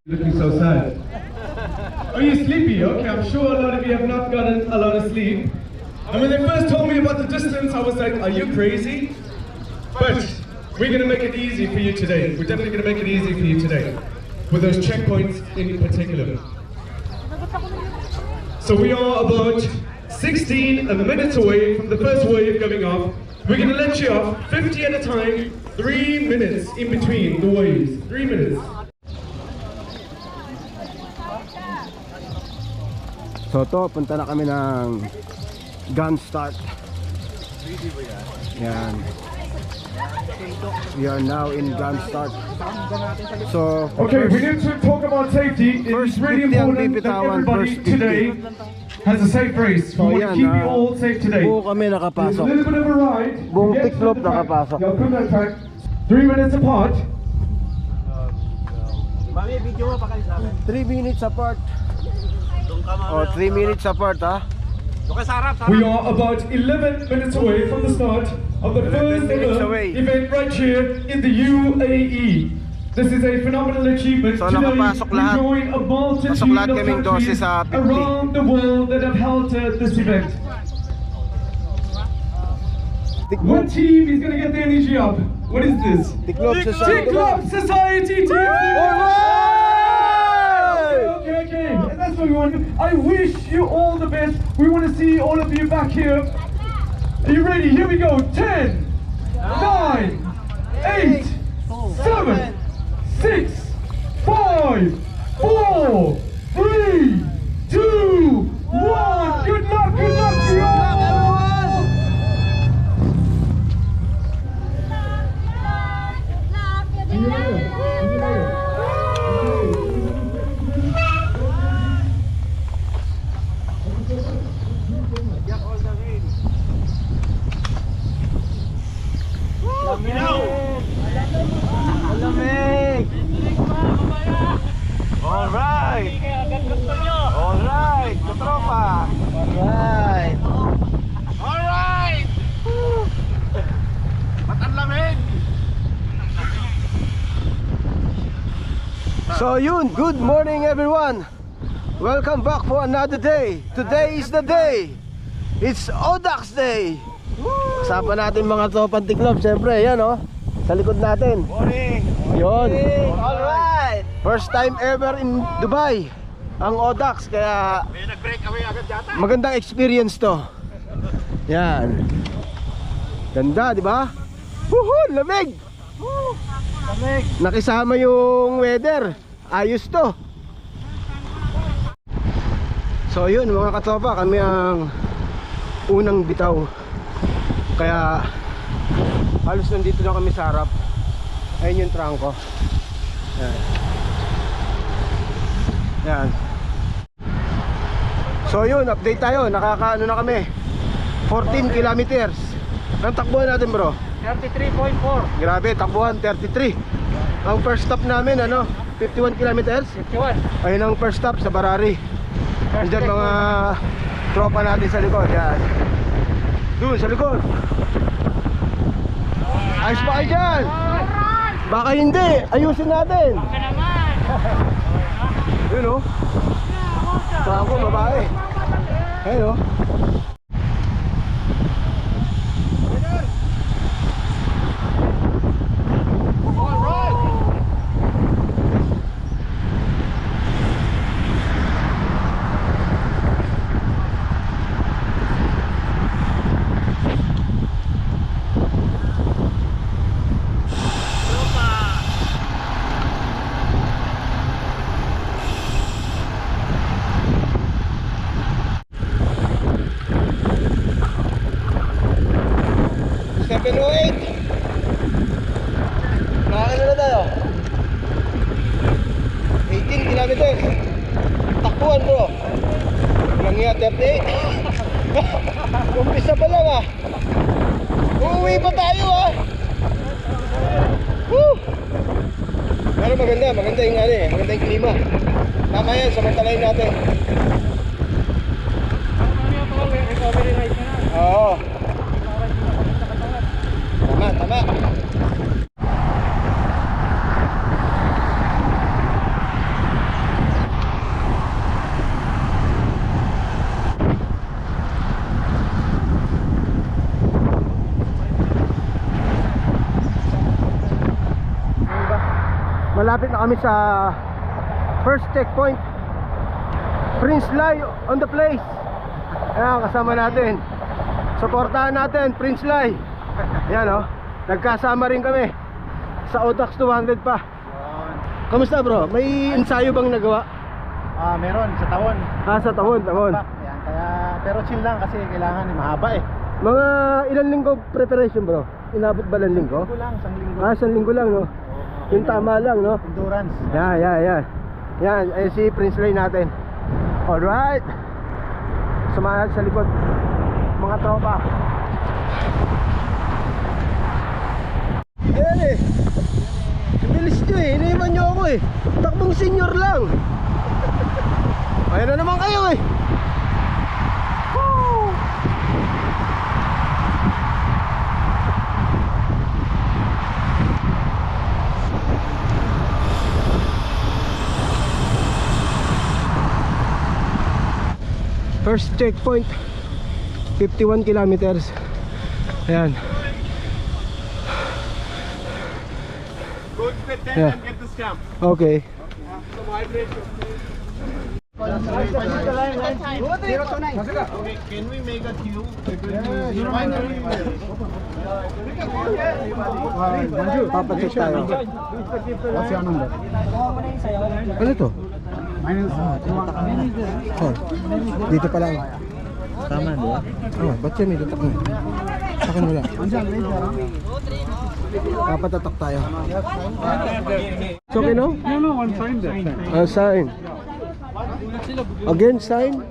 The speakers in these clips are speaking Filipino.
Looking so sad. Are you sleepy? Okay, I'm sure a lot of you have not gotten a lot of sleep. And when they first told me about the distance, I was like, are you crazy? But we're gonna make it easy for you today. We're definitely gonna make it easy for you today. With those checkpoints in particular. So we are about 16 minutes away from the first wave going off. We're gonna let you off 50 at a time, 3 minutes in between the waves. 3 minutes. So to, punta na kami ng gun start. Yan. We are now in gun start. So okay, we need to talk about safety. It's really important that everybody today has a safe race. We want to keep you all safe today. Buo kami It's a nakapasok. little bit of a ride. Buong Get to tiklop the track. nakapasok. Y'all come to the track. 3 minutes apart. 3 minutes apart. Oh, 3 minutes apart, ha? We are about 11 minutes away from the start of the first minutes ever away. event right here in the UAE. This is a phenomenal achievement. So, Today, nakapasok we lahat. join a multitude Pasok lahat of kaming countries 12 sa 50. around the world that have held this event. What team is going to get the energy up? What is this? Tiklop Society. Tiklop Society team! Okay. That's what we want. I wish you all the best. We want to see all of you back here. Are you ready? Here we go. 10, 9, 8, 7, 6, 5, 4, 3, 2, 1. Good luck to you all. Malamig! Alright! Alright! Katropa! Alright! Alright! Ba't ang lamig? So yun, good morning everyone! Welcome back for another day. Today is the day. It's Odax Day. Kasama natin mga tropang tiklop, siyempre, yan o. Sa likod natin. Morning! Yun. Alright! First time ever in Dubai ang Odax, kaya May nag-break away agad yata. magandang experience to. Yan. Ganda, di ba? Woohoo! Lamig! Lamig! Nakisama yung weather. Ayos to. So yun mga katropa, kami ang unang bitaw. Kaya halos nandito na kami sa harap. Ayun yung trangko. Yan. Yan. So yun, update tayo. Nakakaano na kami, 14 kilometers. Ang takbuhan natin bro? 33.4. Grabe, takbuhan 33. Ang first stop namin ano, 51 kilometers. 51. Ayun ang first stop sa Barari. Andiyan mga tropa natin sa likod. Yan. Doon sa likod. Ayos ba kayo dyan? Baka hindi. Ayusin natin. Baka naman. Yun o. Saan ko babae. Ayun o. Penuit. Nakakala na tayo. 18 kilometers. Takbuhan bro. Lang nga 38. Umpisa pa lang ah. Uuwi pa tayo ah. Woo! Pero maganda yung ano eh, maganda yung klima. Tama yan, samantalayin natin. Oo. Tama. Malapit na kami sa first checkpoint. Prince Lai on the place. Ayan, kasama natin. Suportahan natin Prince Lai. Ayan o, nagkasama rin kami sa Audax 200 pa. Kamusta bro? May ensayo bang nagawa? Meron sa taon. Sa taon. Ayan, kaya, pero chill lang kasi kailangan mahaba eh. Mga ilang linggo preparation bro? Inabot ba ng linggo? Isang linggo. Isang linggo lang no? Yung tama lang no? Endurance. Yan. Yan, ay si Prince Lai natin. Alright. Sumanad sa likod mga tropa. Ayan eh. Bilis nyo eh, iniwan nyo ako eh. Takbong senior lang. Ayan na naman kayo eh. Woo! First checkpoint 51 kilometers. Ayan. Good fit then Yeah. and get the stamp. Okay. Okay, can we make a queue? Papacheck tayo. What's your number? Ano to? Oh, dito pa lang. Tama ba? Oh, ba't yan may tatak na? Sa akin wala. Papatatak tayo. It's okay no? No, one sign there. Sign. Again sign?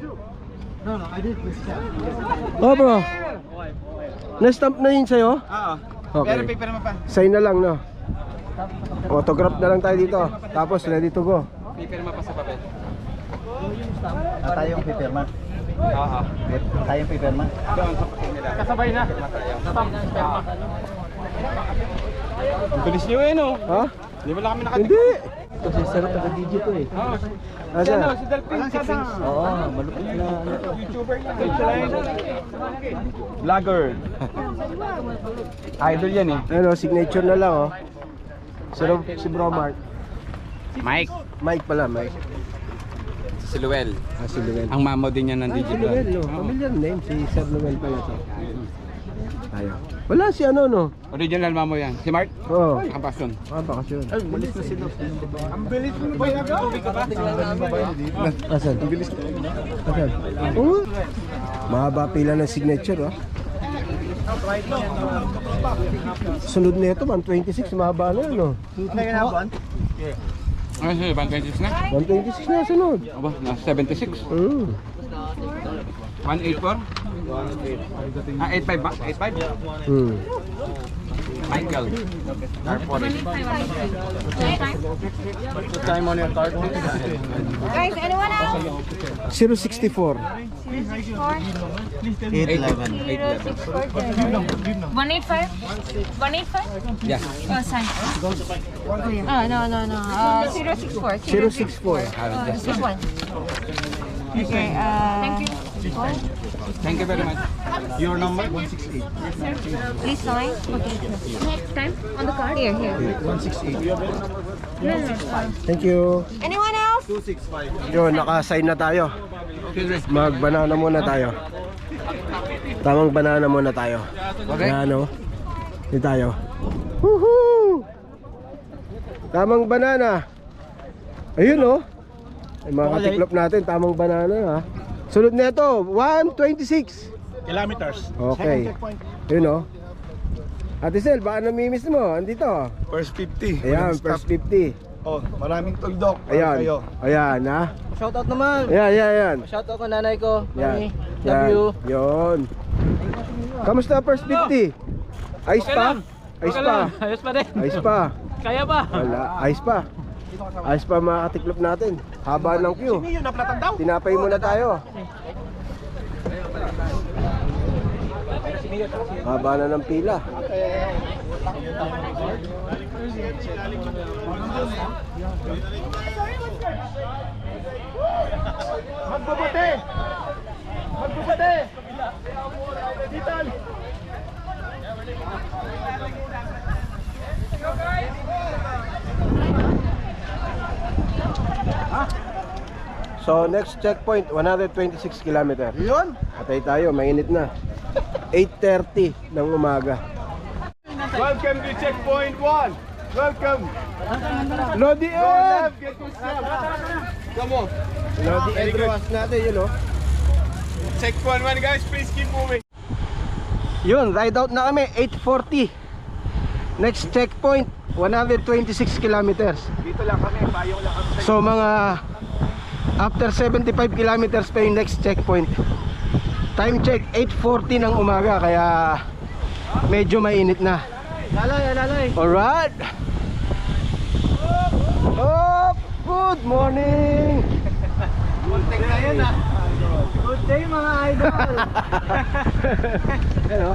No, I did this time. Oh bro. Na-stamp na yun sa'yo? Oo. Okay. paper naman pa. Sign na lang no? Autograph na lang tayo dito. Tapos ready to go. Pipirma pa sa papel. Tayong pipirma. Oo. Tayong pipirma. Doon sa papel nila. Kasabay na. Stamp. Ang bilis nyo eh no? Ha? Hindi mo lang kami nakatingin. Hindi! Kasi sarap taga-digit to eh. Oo. Asa? Si Delphin Sada. Oo, malupit na. YouTuber na. Vlogger. Idol yan eh. Ano, signature na lang oh. Si Bro Mark. Mike, Mike pala, Mike. si Luel. Si Luel. Ang mamo din yan ng Si Digital. Luel, no? Familiar name, si Sir Luel pala to. Tayo. Wala si ano, no? Original mamo yan. Si Mark, Oo. Kampasyon. Bakasyon. Malis na sila. Ang bilis mo ba yung tubig ka ba? Asan? Ang bilis Asan? Oo. Mahaba pila ng signature, oh. Sunod na ito, 126, mahaba na, no? Ano yung nabuan? Ano siya, 126 na? 126 na sunod. Aba, nasa 76. 184? 85 ba? 85? Michael. Time on your card. Guys, anyone else? 064. 811. 185? 185? Yeah. Oh, sign. No. 064. 064. This one. Okay, thank you. Thank you very much. Your number? 168. Please sign. Okay. Next time on the card. Here. 168. No. Thank you. Anyone else? 265. Yun, naka-sign na tayo. Mag-banana muna tayo. Tamang banana muna tayo. Okay. Ayan, no? Hindi tayo. Woohoo! Tamang banana. Ayun, no? Ay, mga katiklop natin, tamang banana, ha? Sunod na ito, 126. Kilometers. Okay. Yun, no? Ate Sel, baka namimiss mo? Andito. First 50. Ayan, first 50. Oh, maraming tuldok. Ayan. Ayan, ha? Shoutout naman. Ayan. Shoutout ko nanay ko. Yan. Mami, love you. Yun. Kamusta first 50? Ayos pa? Ayos pa? Ayos pa din. Ayos pa? Kaya ba? Wala. Ayos pa? Ayos pa mga katiklop natin. Haba ng queue. Tinapay muna tayo. Haba na ng pila. Magbubuti! Magbubuti! Ditan! So next checkpoint 126 km. Yun! Patay tayo, mainit na. 8:30 ng umaga. Welcome to checkpoint 1! Welcome! Lodi Go Ed! left, get to stop! Come on! Lodi Ed Roas natin yun, oh. Checkpoint 1 guys, please keep moving! Yun, ride out na kami, 8:40. Next checkpoint 126 kilometers. Dito lang kami, payong lang kami. So mga after 75 kilometers pa yung next checkpoint. Time check 8:40 ng umaga, kaya medyo mainit na. Lalay! Alright. Oh, good morning. Muntik na yun ah! Good day mga idol! Ano?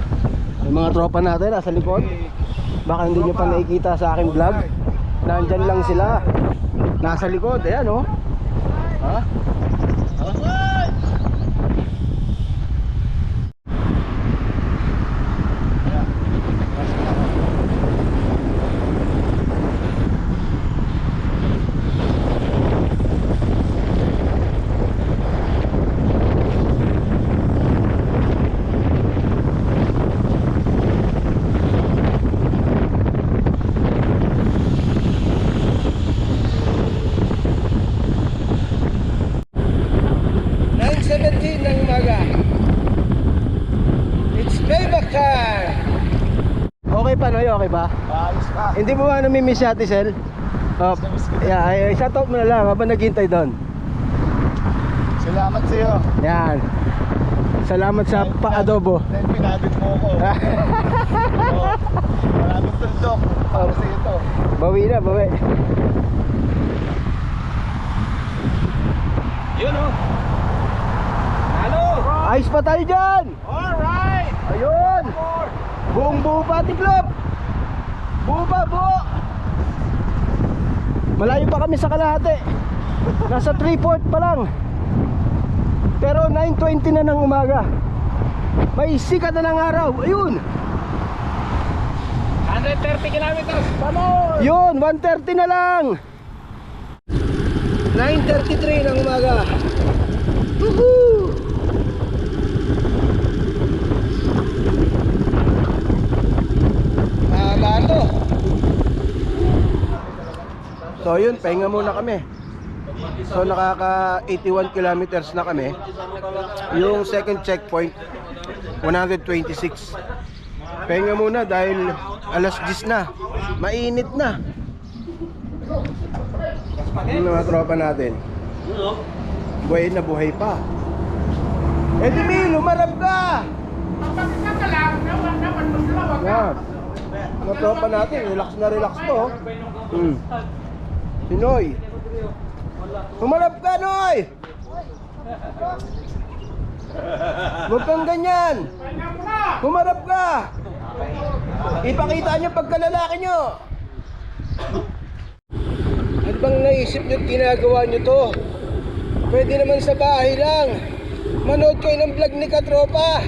Yung mga tropa natin nasa likod. Baka hindi nyo pa nakikita sa aking vlog. Nandyan lang sila. Nasa likod, ayan oh. Ha? ng umaga. It's payback time. Okay pa Noy? Okay ba? Ayos ka. Hindi mo ba namimiss si Ate Sel? Oh, yeah, shoutout mo na lang habang naghintay doon. Salamat sa iyo. Yan. Salamat sa pa-adobo. Dahil pinabit mo ako. Maraming tuldok. Para sa iyo to. Bawi na, bawi. Yun o. Halo. Ayos pa tayo dyan. Alright. Ayun. Buong buo pa, Tiklop. Buo pa, buo. Malayo pa kami sa kalahati. Nasa 3/4 pa lang. Pero 9:20 na ng umaga. May sikat na ng araw. Ayun. 130 kilometers. Vamos. Yun, 1:30 na lang. 9:33 ng umaga. Woohoo! Bato. So yun, pahinga muna kami. So nakaka 81 kilometers na kami. Yung second checkpoint 126. Pahinga muna dahil alas 10 na. Mainit na. Yung mga tropa natin, buhay na buhay pa. Edimi, lumarap ka! Yan. Mga tropa natin, relax na relax to. Si Noy. Lumarap ka, Noy! Huwag kang ganyan. Humarap ka. Ipakita niyo pagkalalaki niyo. Ano bang naisip niyo ginagawa niyo to? Pwede naman sa bahay lang. Manood kayo ng vlog ni Katropa.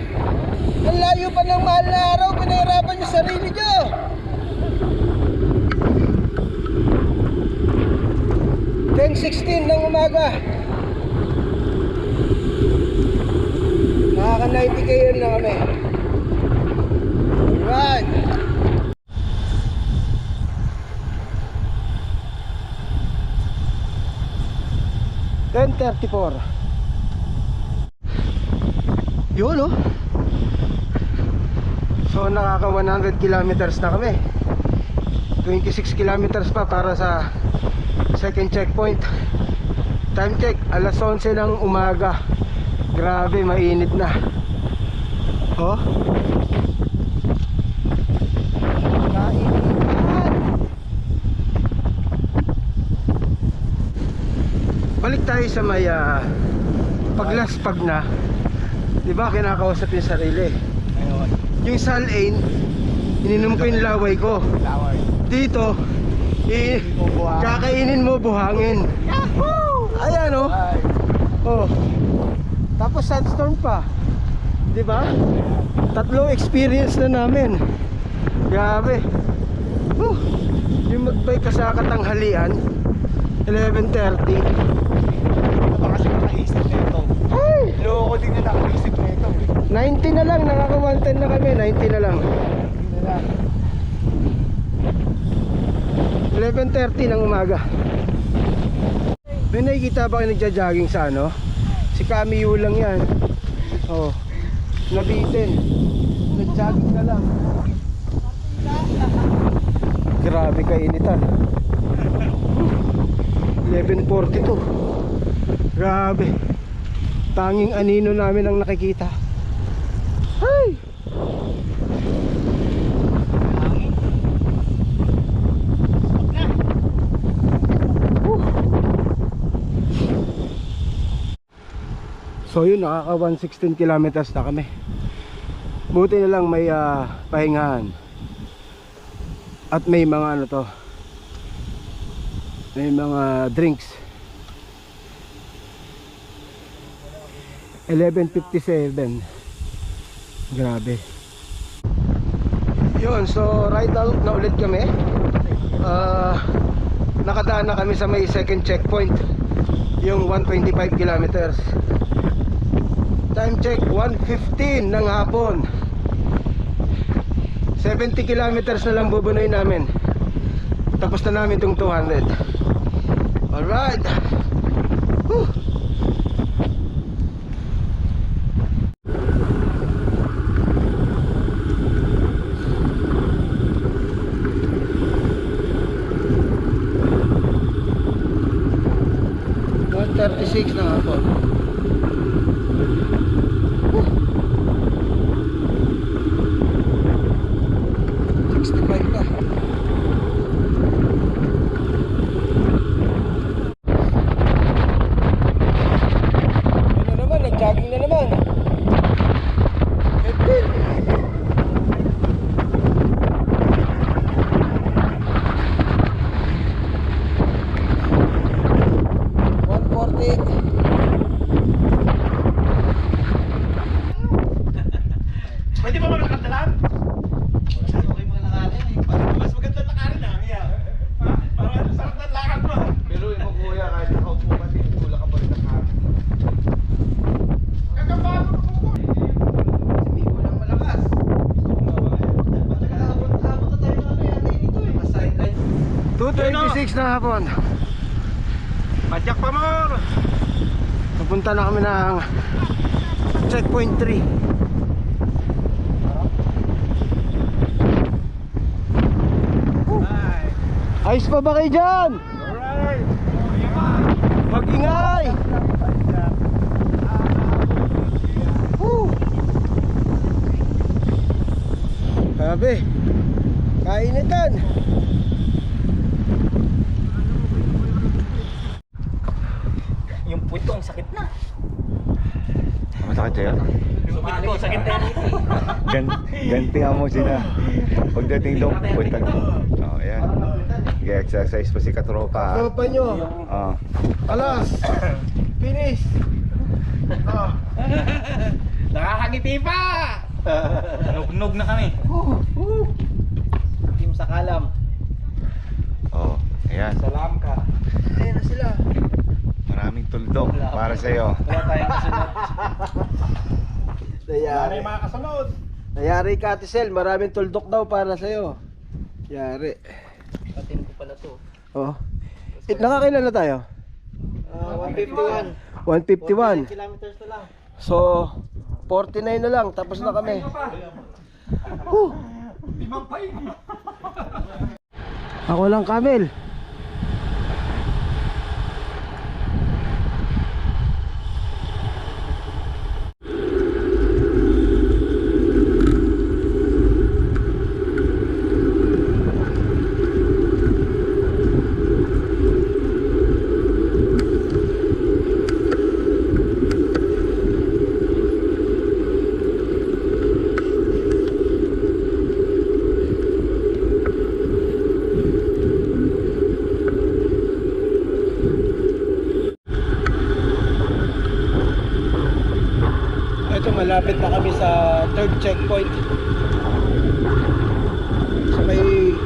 Ang layo pa ng mahal na araw, pinahirapan niyo sarili niyo. (10:16) ng umaga. Nakaka 90k yun na kami. Alright. (10:34) yun oh. So nakaka 100 kilometers na kami. 26 kilometers pa para sa second checkpoint. Time check, alas 11 ng umaga. Grabe, mainit na. Oh. Kainitan. Balik tayo sa may paglaspag na. Diba kinakausap yung sarili. Yung salain, ininom ko yung laway ko. Dito, kakainin mo buhangin. Ayan oh. Oh. Tapos sandstorm pa. Di ba? Tatlong experience na namin. Grabe. Yung magbike ka sa katanghalian 11:30. Baka kasi nakaisip na ito. Ay! Loko din na nakaisip na ito. 90 na lang, nakaka 110 na kami. 90 na lang. 11:30 ng umaga. May nakikita ba kayo nagja-jogging sa ano? Si Camille lang yan. Oh, nabitin. Nag-jogging na lang. Grabe kainitan. 11:42. Grabe. Tanging anino namin ang nakikita. Ay! So yun, nakaka 116 kilometers na kami. Buti na lang may pahingahan. At may mga ano to, may mga drinks. 11:57. Grabe. Yun, so ride out na ulit kami. Nakadaan na kami sa may second checkpoint, yung 125 kilometers. Time check 1:15 ng hapon. 70 kilometers na lang bubunuin namin. Tapos na namin itong 200. Alright. Whew. $1:36 na hapon. 65 na. Ano naman, nag-jogging na naman. Edwin. Pwede ba maglakad na lang? Okay mga lakarin eh. Mas maganda lakarin ah. Parang sarap ng lakad mo. Pero yung kuya kahit nakaupo ka tinutula ka pa rin ng kami. Kakabago mo po. Sabi mo lang malakas. Nakabot na tayo ng ano yata dito eh. Mas sideline. 2:26 na hapon. Madyak pa more. Pupunta na kami ng checkpoint 3. Ayos pa ba kayo dyan? Alright. Mag-ingay! Grabe, kainitan. Yung puwito ang sakit na. Masakit sa'yo? Sumali ko, sakit na. Gantihan mo sila. Pagdating doon, punta na. Oh, ayan. Nag-exercise pa si katropa. Tropa nyo, Oh. alas, finish. Oh. Nakakangiti pa! Nugnog na kami. Team sa kalam. Oh, ayan. Salam ka. Ayan na sila. Maraming tuldok para sa'yo. Wala tayong kasunod. Nayari. mga kasunod. Nayari ka, Ate Sel, maraming tuldok daw para sa'yo. Yari. Patin ko pala to. Oh. Nakakailan na tayo? 151. 151. Kilometers na lang. So, 49 na lang, tapos na kami. Ako lang, Camel. malapit na kami sa third checkpoint. Sa may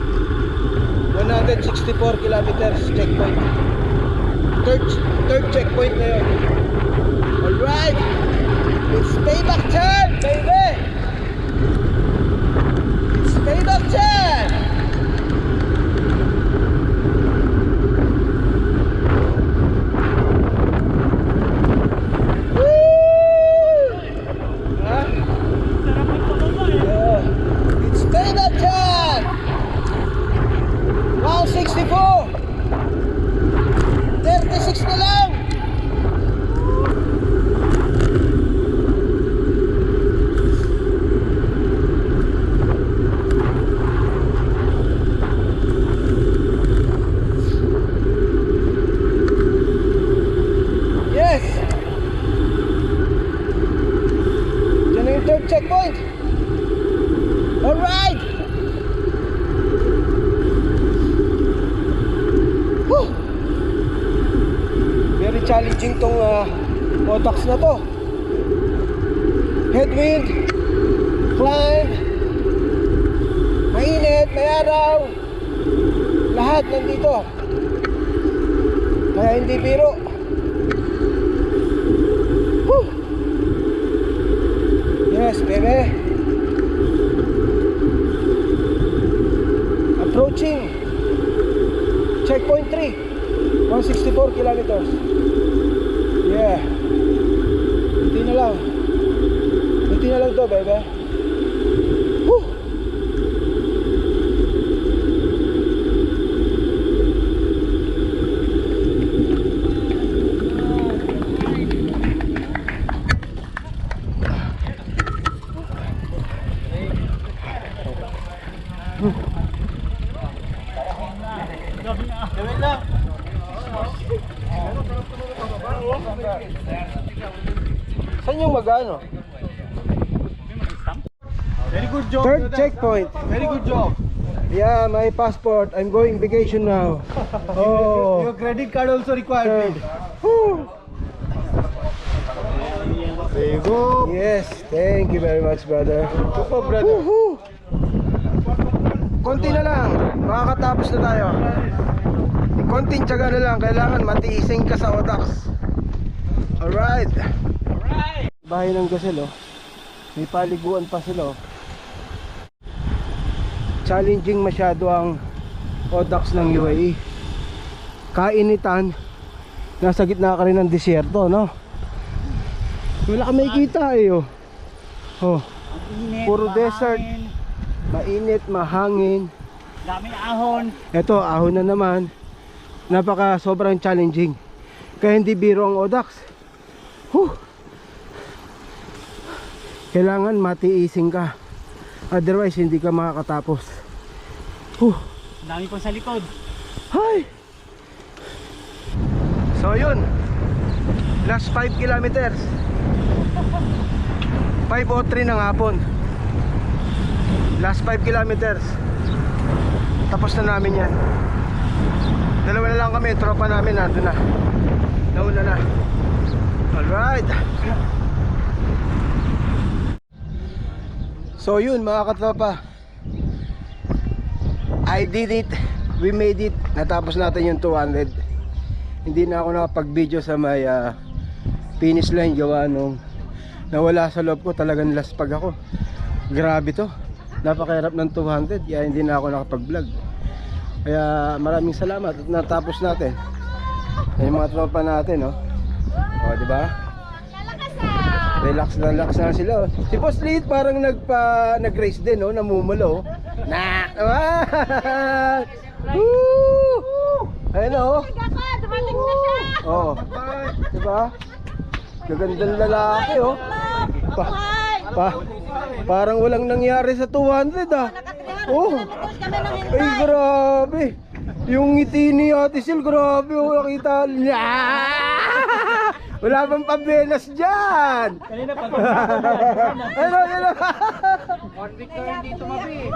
164 kilometers checkpoint. Third checkpoint na yun. Alright! It's payback time, baby! It's payback time! It's payback time! Round 64! 36 na lang! Yes! Diyan na yung third checkpoint! Alright! Whew! Very challenging tong Audax na to. Headwind, climb, mainit, may araw, lahat nandito. Kaya hindi biro. Whew! Yes, baby. Approaching checkpoint 3, 164 kilometers. Yeah. Hindi na lang to, baby. Woo! Saan yung mag-ano? Very good job. Third checkpoint. Very good job. Yeah, my passport. I'm going vacation now. Oh, Your credit card also required. third. Woo! There you go. Yes, thank you very much, brother. Super, brother. Woohoo! Konti na lang, makakatapos na tayo. Konting tiyaga na lang, kailangan matiising ka sa Audax. Alright. Bahay ng Gasel, oh. May paliguan pa sila, oh. Challenging masyado ang Audax ng UAE. Kainitan, nasa gitna ka rin ng disyerto, no? Wala ka makikita eh, oh. Oh. Puro desert. Mainit, mahangin. Daming ahon. Ito, ahon na naman. Napaka sobrang challenging. Kaya hindi biro ang Audax. Kailangan matiising ka. Otherwise hindi ka makakatapos. Dami pa sa likod. Hi! So yun, last 5 kilometers, 5:03 ng hapon. Last 5 kilometers, tapos na namin yan. Dalawa na lang kami, tropa namin nandun na. Nauna na. Alright. So yun mga katropa, I did it. We made it. Natapos natin yung 200. Hindi na ako nakapag-video sa may finish line, gawa nung nawala sa loob ko. Talagang laspag ako. Grabe to. Napakahirap ng 200. Kaya hindi na ako nakapag-vlog. Kaya maraming salamat at natapos natin. Yung mga tropa natin, oh. O, diba? Relax na sila, oh. Si Boss Lead parang nag-race din, oh. Namumulo, oh. Woo! Ayun, oh. Dumating na siya! Oh. Diba? Gagandang lalaki, oh. Parang walang nangyari sa 200, ah. Oh. Ay, grabe. Yung ngiti ni Ate Sil, grabe, oh. Nakita niya. Wala bang pabenas dyan? Kanina pag Ano? 1 week na hindi tumabi.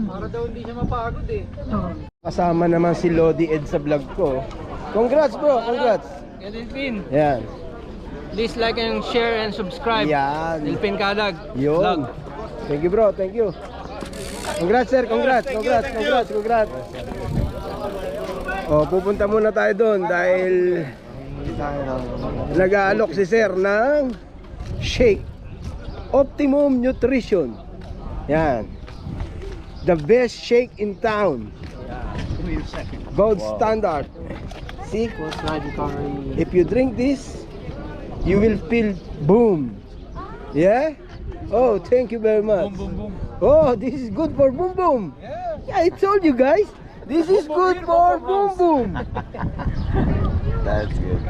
Para daw hindi siya mapagod eh. Kasama naman si Lodi Ed sa vlog ko. Congrats bro, congrats. Yan din pin. Yan. Please like and share and subscribe. Yan. Dilpin Kadag. Yun. Vlog. Thank you bro, thank you. Congrats sir, congrats. Oh, pupunta muna tayo doon dahil nag-aalok si sir ng shake. Optimum Nutrition. Yan. The best shake in town. Gold standard. See? If you drink this, you will feel boom. Yeah? Oh, thank you very much. Oh, this is good for boom boom. Yeah, I told you guys. This is good for boom boom. That's good.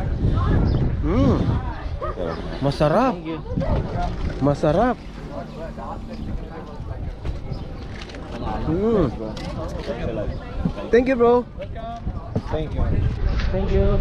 Masarap. Masarap. Thank you, bro. Thank you. Thank you.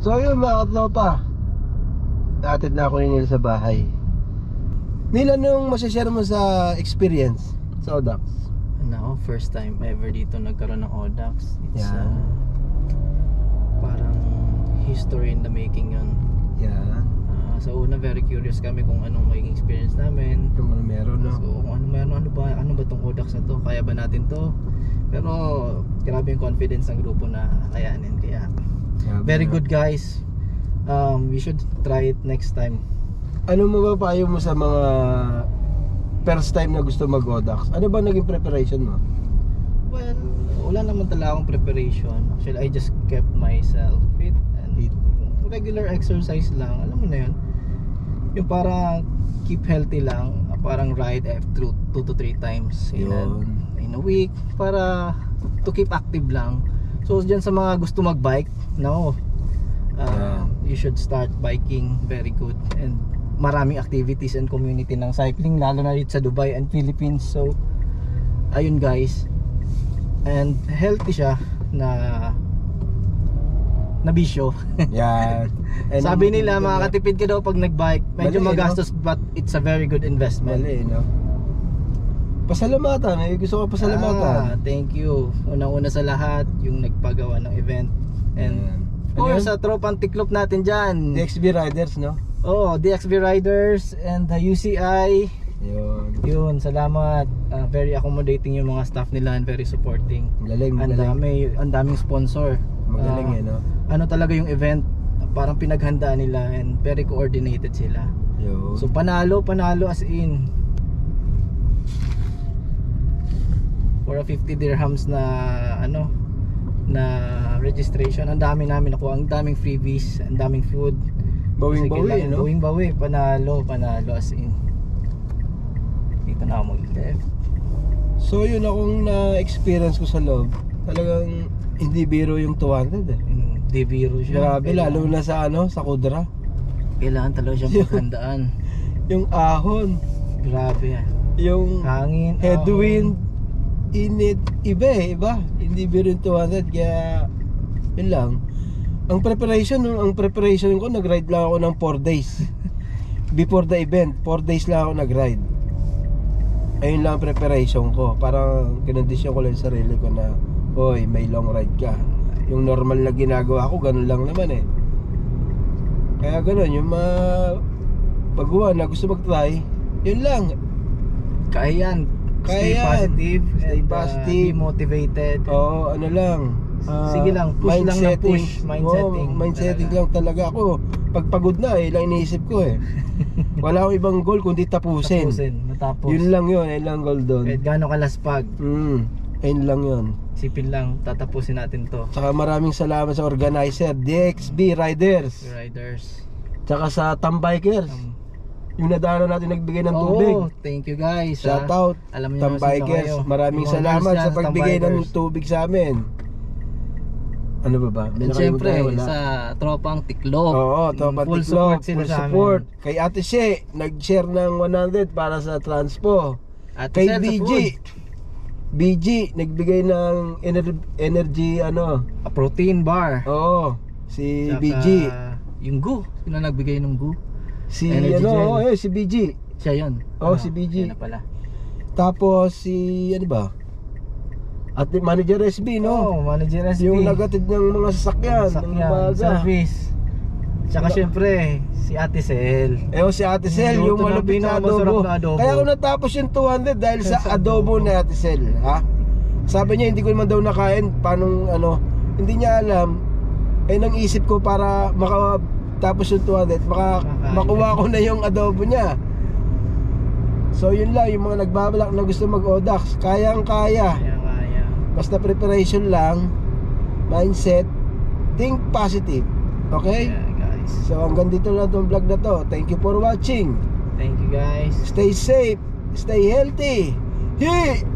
So yun mga katropa, atid na ako ni Neil sa bahay. Neil, anong masashare mo sa experience sa Audax? Ano, first time ever dito nagkaroon ng Audax. It's Yan. parang history in the making yun. Yan. Sa una, very curious kami kung anong magiging experience namin. Kung ano meron, no? So kung ano ba tong Audax na to, kaya ba natin to? Pero grabe yung confidence ng grupo na kayanin, kaya very good guys. We should try it next time. Ano mapapayo mo sa mga first time na gusto mag-Audax? Ano ba naging preparation mo? Well, wala naman talaga akong preparation. Actually, I just kept myself fit and regular exercise lang. Alam mo na yun. Yung parang keep healthy lang. Parang ride 2 to 3 times in a week para to keep active lang. So dyan sa mga gusto mag-bike, no, you should start biking. Very good. And maraming activities and community ng cycling, lalo na dito sa Dubai and Philippines. So ayun guys, and healthy siya na bisyo. Yan. Sabi nila makakatipid ka daw pag nag-bike. Medyo Mali, magastos, but it's a very good investment. Mali, no? Pasalamatan, gusto ko pasalamatan. Thank you. Unang-una sa lahat, yung nagpagawa ng event. And of course, sa tropang tiklop natin dyan. DXB Riders, no? Oh, DXB Riders and the UCI. Yun, salamat. Very accommodating yung mga staff nila and very supporting. Magaling. Ang daming sponsor. Magaling no? Ano talaga yung event, parang pinaghandaan nila and very coordinated sila. Yun. So panalo as in. For a 50 dirhams na na registration, ang dami namin nakuha, ang daming freebies, ang daming food. Bawing-bawi, no? Bawing-bawi, panalo as in. Dito na ako mag-left. So yun akong na-experience ko sa loob. Talagang hindi biro yung 200 eh. Hindi biro siya. Grabe, lalo na sa sa Kudra. Kailangan talaga siya maghandaan. Yung ahon, Grabe yan. yung Hangin, headwind, init, iba. Hindi biro yung 200, kaya yun lang. Ang preparation ko, nag-ride lang ako ng 4 days. Before the event, 4 days lang ako nag-ride. Ayun lang ang preparation ko. Parang kinondisyon ko lang yung sarili ko na, hoy, may long ride ka. Yung normal na ginagawa ko, ganun lang naman eh. Kaya ganun, yung paggawa na gusto mag-try, yun lang. Kaya yan. Kaya Stay yan. positive. Stay and, positive. be motivated. Oo, ano lang, Sige lang, push lang na push. Mind setting lang talaga ako. Pag pagod na lang iniisip ko eh. Wala akong ibang goal kundi tapusin. Matapos. Yun lang goal doon. Kahit gaano kalaspag, Ayun lang yun. sipin lang, tatapusin natin to. Tsaka maraming salamat sa organizer, DXB Riders. Riders. Tsaka sa Tambikers. Yung nadaanan natin nagbigay ng tubig. Oh, thank you guys. Shout out, Alam niyo Tambikers. Maraming salamat sa pagbigay ng tubig sa amin. Ano ba ba? May And syempre, nakalimutan na wala. sa tropang Tiklop. Oo, Tropang full Tiklop, support sila full sa support. amin. Kay Ate She, nag-share ng 100 para sa transpo. At Kay sa BG, food, BG, nagbigay ng energy, ano. a protein bar. Oo, si Tsaka BG. yung Gu. Sino nagbigay ng Gu? Si, Energy gel. si BG. Siya yun. Oh, si BG. Yan na pala. Tapos si, ano ba? At manager SB, no? Oh, manager SB. Yung nagatid ng mga sasakyan, ng umaga. service. Tsaka syempre, si Ate Sel. Si Ate Sel, Luto yung ng malupit na pinakamasarap adobo. na adobo. Kaya ako natapos yung 200 dahil sa adobo ni Ate Sel, ha? Sabi niya, hindi ko naman daw nakain, paano, hindi niya alam. Nang isip ko para makatapos yung 200, makuha ko na yung adobo niya. So yun lang, yung mga nagbabalak na gusto mag-odax, kayang-kaya. Basta preparation lang, mindset, think positive. Okay? Yeah, guys. So hanggang dito lang itong vlog na to. Thank you for watching. Thank you guys. Stay safe, stay healthy. Hey!